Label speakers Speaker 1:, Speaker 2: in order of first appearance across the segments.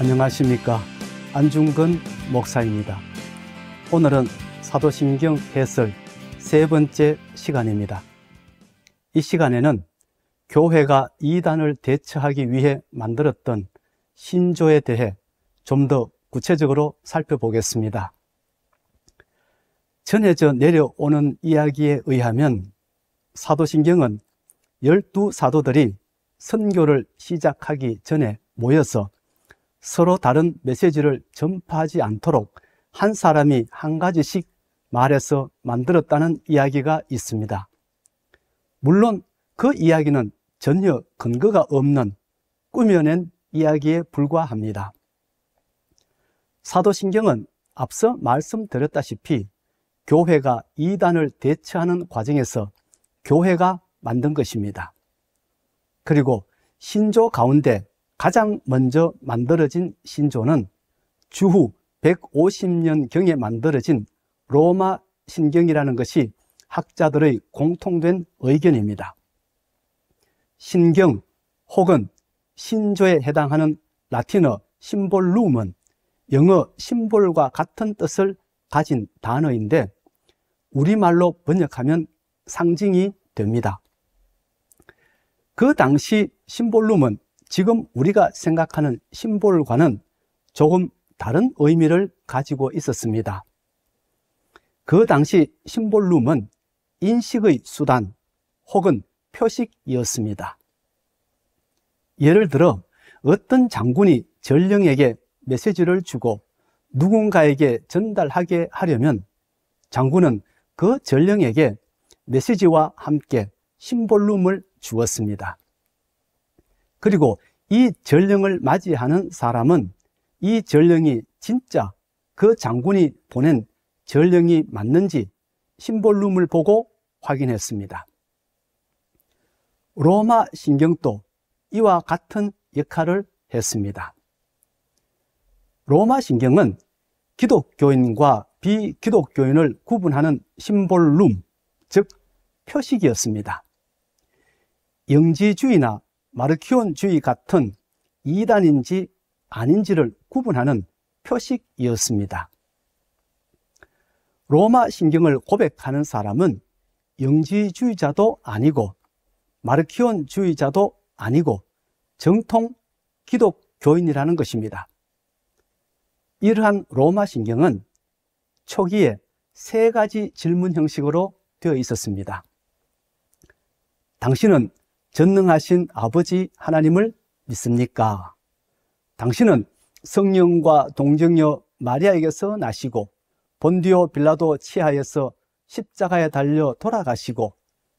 Speaker 1: 안녕하십니까. 안중근 목사입니다. 오늘은 사도신경 해설 세 번째 시간입니다. 이 시간에는 교회가 이단을 대처하기 위해 만들었던 신조에 대해 좀 더 구체적으로 살펴보겠습니다. 전해져 내려오는 이야기에 의하면 사도신경은 12사도들이 선교를 시작하기 전에 모여서 서로 다른 메시지를 전파하지 않도록 한 사람이 한 가지씩 말해서 만들었다는 이야기가 있습니다. 물론 그 이야기는 전혀 근거가 없는 꾸며낸 이야기에 불과합니다. 사도신경은 앞서 말씀드렸다시피 교회가 이단을 대처하는 과정에서 교회가 만든 것입니다. 그리고 신조 가운데 가장 먼저 만들어진 신조는 주후 150년경에 만들어진 로마 신경이라는 것이 학자들의 공통된 의견입니다. 신경 혹은 신조에 해당하는 라틴어 심볼룸은 영어 심볼과 같은 뜻을 가진 단어인데 우리말로 번역하면 상징이 됩니다. 그 당시 심볼룸은 지금 우리가 생각하는 심볼과는 조금 다른 의미를 가지고 있었습니다. 그 당시 심볼룸은 인식의 수단 혹은 표식이었습니다. 예를 들어 어떤 장군이 전령에게 메시지를 주고 누군가에게 전달하게 하려면 장군은 그 전령에게 메시지와 함께 심볼룸을 주었습니다. 그리고 이 전령을 맞이하는 사람은 이 전령이 진짜 그 장군이 보낸 전령이 맞는지 심볼룸을 보고 확인했습니다. 로마 신경도 이와 같은 역할을 했습니다. 로마 신경은 기독교인과 비기독교인을 구분하는 심볼룸, 즉 표식이었습니다. 영지주의나 마르키온주의 같은 이단인지 아닌지를 구분하는 표식이었습니다. 로마 신경을 고백하는 사람은 영지주의자도 아니고 마르키온주의자도 아니고 정통 기독교인이라는 것입니다. 이러한 로마 신경은 초기에 세 가지 질문 형식으로 되어 있었습니다. 당신은 전능하신 아버지 하나님을 믿습니까? 당신은 성령과 동정녀 마리아에게서 나시고 본디오 빌라도 치하에서 십자가에 달려 돌아가시고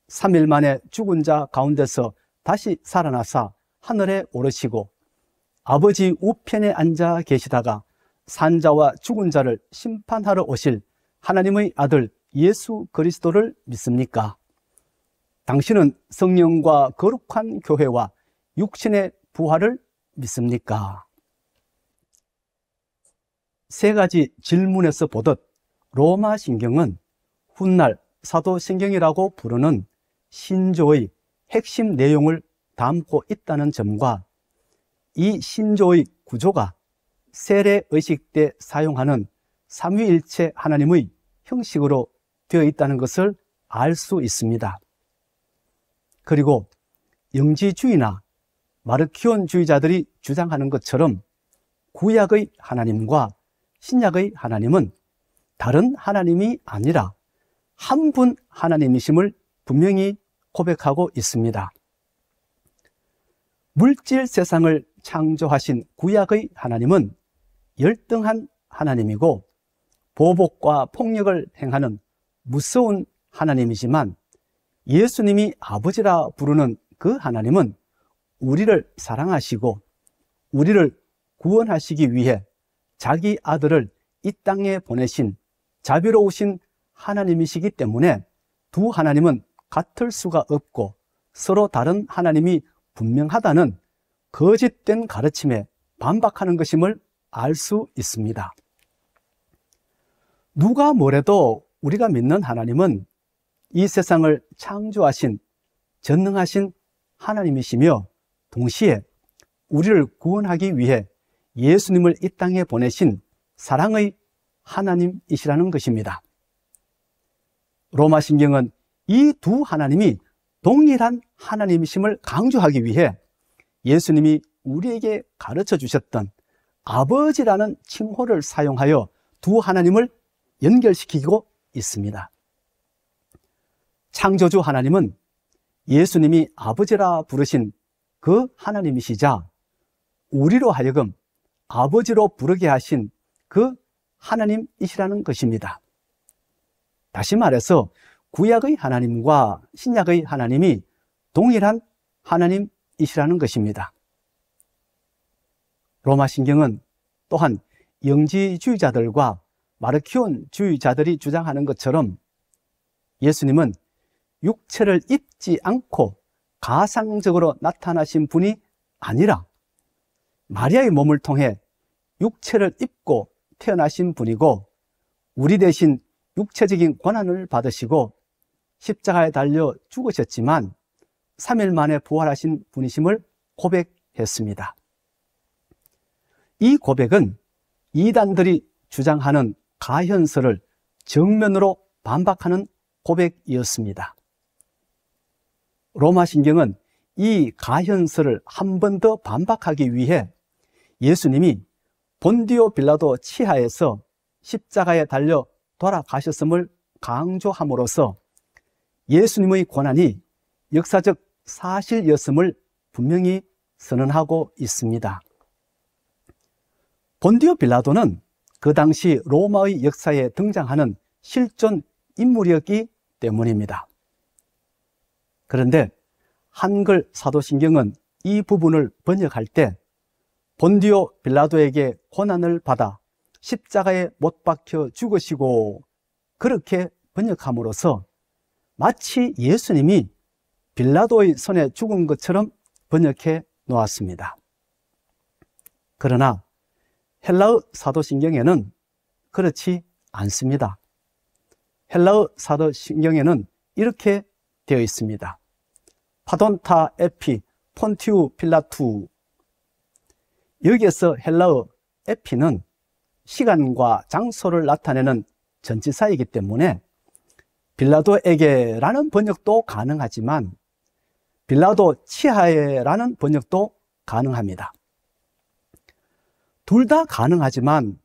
Speaker 1: 3일 만에 죽은 자 가운데서 다시 살아나사 하늘에 오르시고 아버지 우편에 앉아 계시다가 산자와 죽은 자를 심판하러 오실 하나님의 아들 예수 그리스도를 믿습니까? 당신은 성령과 거룩한 교회와 육신의 부활을 믿습니까? 세 가지 질문에서 보듯 로마 신경은 훗날 사도신경이라고 부르는 신조의 핵심 내용을 담고 있다는 점과 이 신조의 구조가 세례의식 때 사용하는 삼위일체 하나님의 형식으로 되어 있다는 것을 알 수 있습니다. 그리고 영지주의나 마르키온주의자들이 주장하는 것처럼 구약의 하나님과 신약의 하나님은 다른 하나님이 아니라 한 분 하나님이심을 분명히 고백하고 있습니다. 물질 세상을 창조하신 구약의 하나님은 열등한 하나님이고 보복과 폭력을 행하는 무서운 하나님이지만 예수님이 아버지라 부르는 그 하나님은 우리를 사랑하시고 우리를 구원하시기 위해 자기 아들을 이 땅에 보내신 자비로우신 하나님이시기 때문에 두 하나님은 같을 수가 없고 서로 다른 하나님이 분명하다는 거짓된 가르침에 반박하는 것임을 알 수 있습니다. 누가 뭐래도 우리가 믿는 하나님은 이 세상을 창조하신 전능하신 하나님이시며 동시에 우리를 구원하기 위해 예수님을 이 땅에 보내신 사랑의 하나님이시라는 것입니다. 로마신경은 이 두 하나님이 동일한 하나님이심을 강조하기 위해 예수님이 우리에게 가르쳐 주셨던 아버지라는 칭호를 사용하여 두 하나님을 연결시키고 있습니다. 창조주 하나님은 예수님이 아버지라 부르신 그 하나님이시자 우리로 하여금 아버지로 부르게 하신 그 하나님이시라는 것입니다. 다시 말해서 구약의 하나님과 신약의 하나님이 동일한 하나님이시라는 것입니다. 로마신경은 또한 영지주의자들과 마르키온주의자들이 주장하는 것처럼 예수님은 육체를 입지 않고 가상적으로 나타나신 분이 아니라 마리아의 몸을 통해 육체를 입고 태어나신 분이고 우리 대신 육체적인 고난을 받으시고 십자가에 달려 죽으셨지만 3일 만에 부활하신 분이심을 고백했습니다. 이 고백은 이단들이 주장하는 가현설을 정면으로 반박하는 고백이었습니다. 로마신경은 이 가현설을 한 번 더 반박하기 위해 예수님이 본디오 빌라도 치하에서 십자가에 달려 돌아가셨음을 강조함으로써 예수님의 고난이 역사적 사실이었음을 분명히 선언하고 있습니다. 본디오 빌라도는 그 당시 로마의 역사에 등장하는 실존 인물이었기 때문입니다. 그런데 한글 사도신경은 이 부분을 번역할 때 본디오 빌라도에게 고난을 받아 십자가에 못 박혀 죽으시고 그렇게 번역함으로써 마치 예수님이 빌라도의 손에 죽은 것처럼 번역해 놓았습니다. 그러나 헬라어 사도신경에는 그렇지 않습니다. 헬라어 사도신경에는 이렇게 되어 있습니다. 파돈타 에피 폰티우 필라투. 여기에서 헬라어 에피는 시간과 장소를 나타내는 전치사이기 때문에 빌라도에게라는 번역도 가능하지만 빌라도 치하에라는 번역도 가능합니다. 둘 다 가능하지만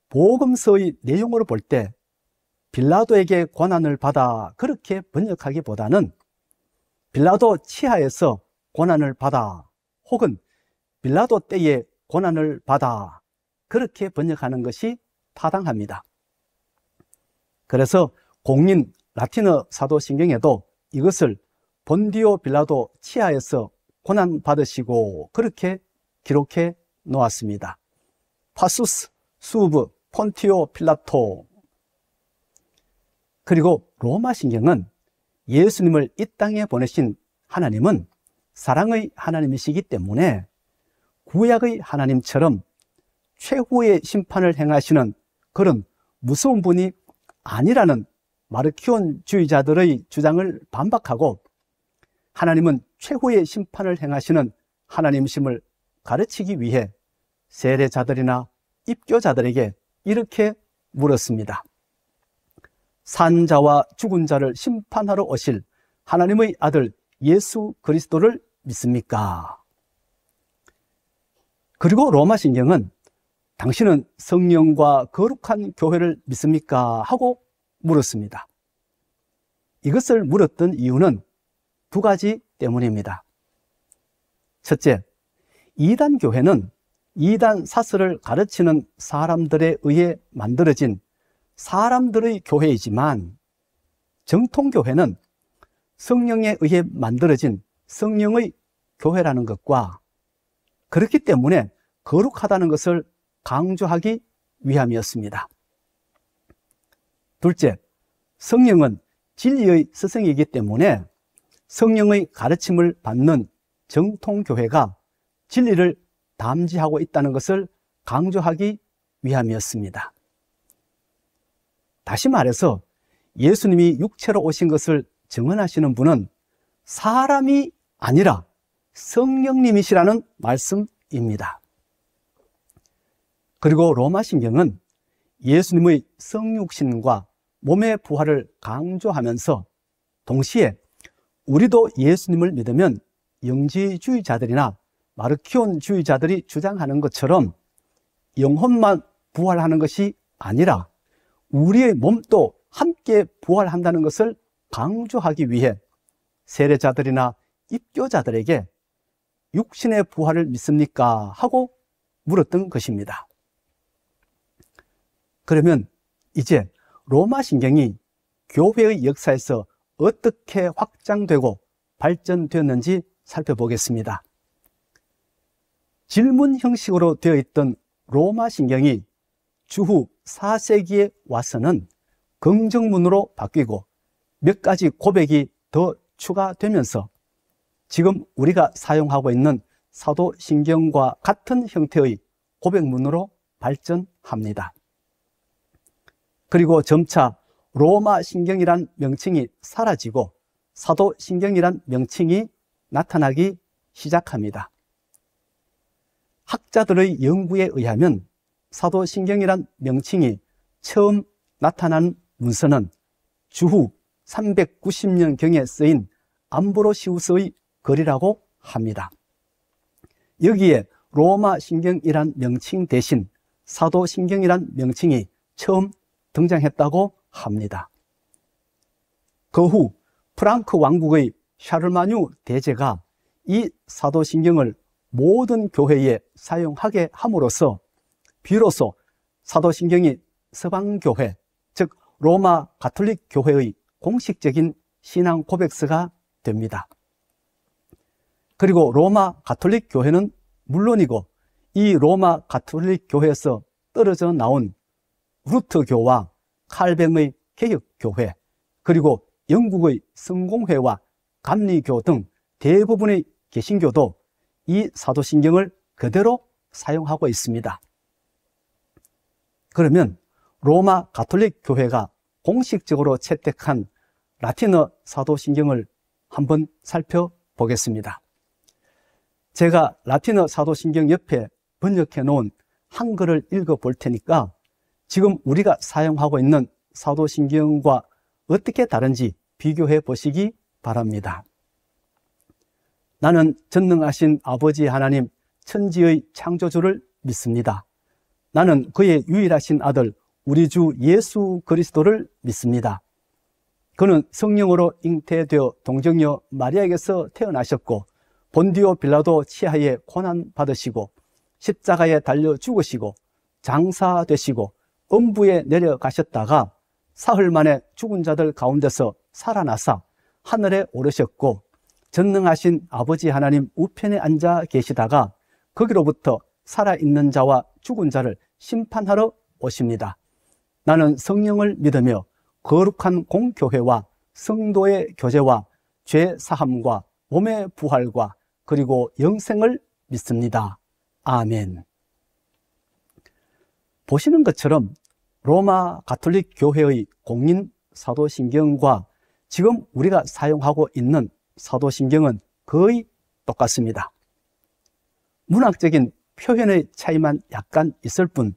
Speaker 1: 복음서의 내용으로 볼 때 빌라도에게 고난을 받아 그렇게 번역하기보다는 빌라도 치하에서 고난을 받아 혹은 빌라도 때에 고난을 받아 그렇게 번역하는 것이 타당합니다. 그래서 공인 라틴어 사도신경에도 이것을 본디오 빌라도 치하에서 고난받으시고 그렇게 기록해 놓았습니다. 파수스 수브 폰티오 필라토. 그리고 로마신경은 예수님을 이 땅에 보내신 하나님은 사랑의 하나님이시기 때문에 구약의 하나님처럼 최후의 심판을 행하시는 그런 무서운 분이 아니라는 마르키온주의자들의 주장을 반박하고 하나님은 최후의 심판을 행하시는 하나님이심을 가르치기 위해 세례자들이나 입교자들에게 이렇게 물었습니다. 산자와 죽은 자를 심판하러 오실 하나님의 아들 예수 그리스도를 믿습니까? 그리고 로마신경은 당신은 성령과 거룩한 교회를 믿습니까? 하고 물었습니다. 이것을 물었던 이유는 두 가지 때문입니다. 첫째, 이단 교회는 이단 사설을 가르치는 사람들에 의해 만들어진 사람들의 교회이지만 정통교회는 성령에 의해 만들어진 성령의 교회라는 것과 그렇기 때문에 거룩하다는 것을 강조하기 위함이었습니다. 둘째, 성령은 진리의 스승이기 때문에 성령의 가르침을 받는 정통교회가 진리를 담지하고 있다는 것을 강조하기 위함이었습니다. 다시 말해서 예수님이 육체로 오신 것을 증언하시는 분은 사람이 아니라 성령님이시라는 말씀입니다. 그리고 로마신경은 예수님의 성육신과 몸의 부활을 강조하면서 동시에 우리도 예수님을 믿으면 영지주의자들이나 마르키온주의자들이 주장하는 것처럼 영혼만 부활하는 것이 아니라 우리의 몸도 함께 부활한다는 것을 강조하기 위해 세례자들이나 입교자들에게 육신의 부활을 믿습니까? 하고 물었던 것입니다. 그러면 이제 로마신경이 교회의 역사에서 어떻게 확장되고 발전되었는지 살펴보겠습니다. 질문 형식으로 되어 있던 로마신경이 주후 4세기에 와서는 긍정문으로 바뀌고 몇 가지 고백이 더 추가되면서 지금 우리가 사용하고 있는 사도신경과 같은 형태의 고백문으로 발전합니다. 그리고 점차 로마신경이란 명칭이 사라지고 사도신경이란 명칭이 나타나기 시작합니다. 학자들의 연구에 의하면 사도신경이란 명칭이 처음 나타난 문서는 주후 390년경에 쓰인 암브로시우스의 글이라고 합니다. 여기에 로마신경이란 명칭 대신 사도신경이란 명칭이 처음 등장했다고 합니다. 그 후 프랑크 왕국의 샤르마뉴 대제가 이 사도신경을 모든 교회에 사용하게 함으로써 비로소 사도신경이 서방교회, 즉 로마 가톨릭 교회의 공식적인 신앙 고백서가 됩니다. 그리고 로마 가톨릭 교회는 물론이고 이 로마 가톨릭 교회에서 떨어져 나온 루터교와 칼뱅의 개혁교회, 그리고 영국의 성공회와 감리교 등 대부분의 개신교도 이 사도신경을 그대로 사용하고 있습니다. 그러면 로마 가톨릭 교회가 공식적으로 채택한 라틴어 사도신경을 한번 살펴보겠습니다. 제가 라틴어 사도신경 옆에 번역해 놓은 한글을 읽어 볼 테니까 지금 우리가 사용하고 있는 사도신경과 어떻게 다른지 비교해 보시기 바랍니다. 나는 전능하신 아버지 하나님 천지의 창조주를 믿습니다. 나는 그의 유일하신 아들 우리 주 예수 그리스도를 믿습니다. 그는 성령으로 잉태되어 동정녀 마리아에게서 태어나셨고 본디오 빌라도 치하에 고난받으시고 십자가에 달려 죽으시고 장사되시고 음부에 내려가셨다가 사흘 만에 죽은 자들 가운데서 살아나사 하늘에 오르셨고 전능하신 아버지 하나님 우편에 앉아 계시다가 거기로부터 살아있는 자와 죽은 자를 심판하러 오십니다. 나는 성령을 믿으며 거룩한 공교회와 성도의 교제와 죄 사함과 몸의 부활과 그리고 영생을 믿습니다. 아멘. 보시는 것처럼 로마 가톨릭 교회의 공인 사도신경과 지금 우리가 사용하고 있는 사도신경은 거의 똑같습니다. 문학적인 표현의 차이만 약간 있을 뿐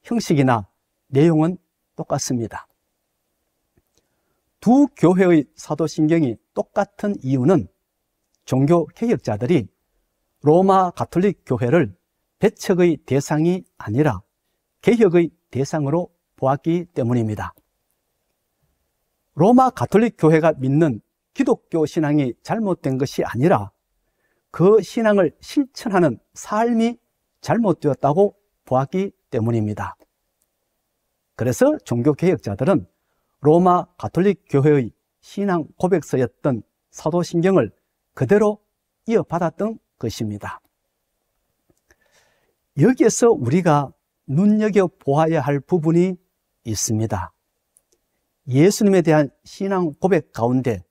Speaker 1: 형식이나 내용은 똑같습니다. 두 교회의 사도신경이 똑같은 이유는 종교 개혁자들이 로마 가톨릭 교회를 배척의 대상이 아니라 개혁의 대상으로 보았기 때문입니다. 로마 가톨릭 교회가 믿는 기독교 신앙이 잘못된 것이 아니라 그 신앙을 실천하는 삶이 잘못되었다고 보았기 때문입니다. 그래서 종교개혁자들은 로마 가톨릭 교회의 신앙 고백서였던 사도신경을 그대로 이어받았던 것입니다. 여기에서 우리가 눈여겨보아야 할 부분이 있습니다. 예수님에 대한 신앙 고백 가운데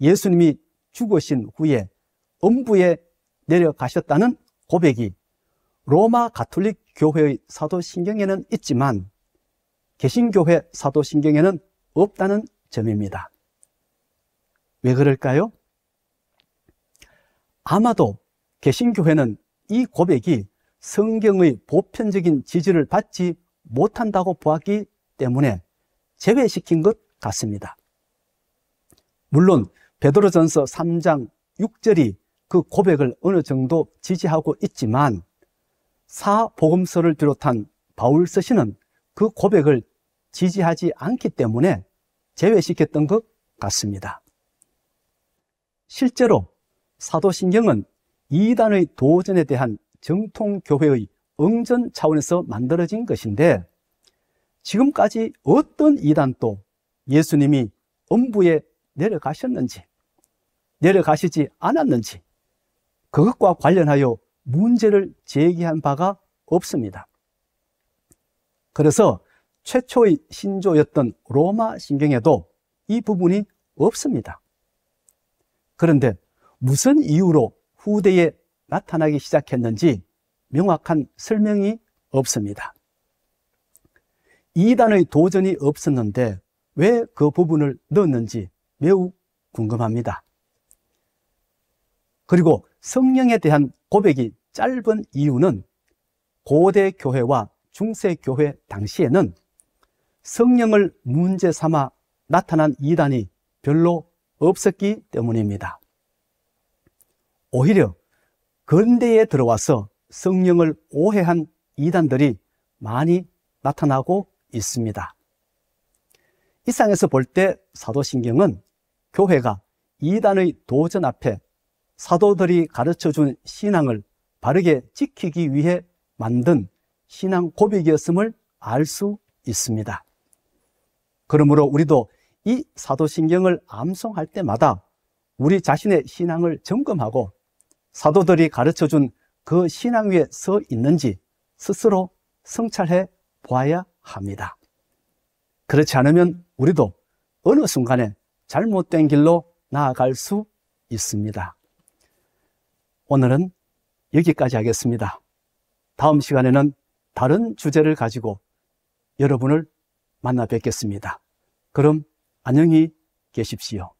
Speaker 1: 예수님이 죽으신 후에 음부에 내려가셨다는 고백이 로마 가톨릭 교회의 사도신경에는 있지만 개신교회 사도신경에는 없다는 점입니다. 왜 그럴까요? 아마도 개신교회는 이 고백이 성경의 보편적인 지지를 받지 못한다고 보았기 때문에 제외시킨 것 같습니다. 물론 베드로전서 3장 6절이 그 고백을 어느 정도 지지하고 있지만 사복음서를 비롯한 바울 서신은 그 고백을 지지하지 않기 때문에 제외시켰던 것 같습니다. 실제로 사도신경은 이단의 도전에 대한 정통교회의 응전 차원에서 만들어진 것인데 지금까지 어떤 이단도 예수님이 음부에 내려가셨는지 내려가시지 않았는지 그것과 관련하여 문제를 제기한 바가 없습니다. 그래서 최초의 신조였던 로마 신경에도 이 부분이 없습니다. 그런데 무슨 이유로 후대에 나타나기 시작했는지 명확한 설명이 없습니다. 이단의 도전이 없었는데 왜 그 부분을 넣었는지 매우 궁금합니다. 그리고 성령에 대한 고백이 짧은 이유는 고대 교회와 중세 교회 당시에는 성령을 문제 삼아 나타난 이단이 별로 없었기 때문입니다. 오히려 근대에 들어와서 성령을 오해한 이단들이 많이 나타나고 있습니다. 이 상에서 볼 때 사도신경은 교회가 이단의 도전 앞에 사도들이 가르쳐준 신앙을 바르게 지키기 위해 만든 신앙 고백이었음을 알 수 있습니다. 그러므로 우리도 이 사도신경을 암송할 때마다 우리 자신의 신앙을 점검하고 사도들이 가르쳐준 그 신앙 위에 서 있는지 스스로 성찰해 보아야 합니다. 그렇지 않으면 우리도 어느 순간에 잘못된 길로 나아갈 수 있습니다. 오늘은 여기까지 하겠습니다. 다음 시간에는 다른 주제를 가지고 여러분을 만나 뵙겠습니다. 그럼 안녕히 계십시오.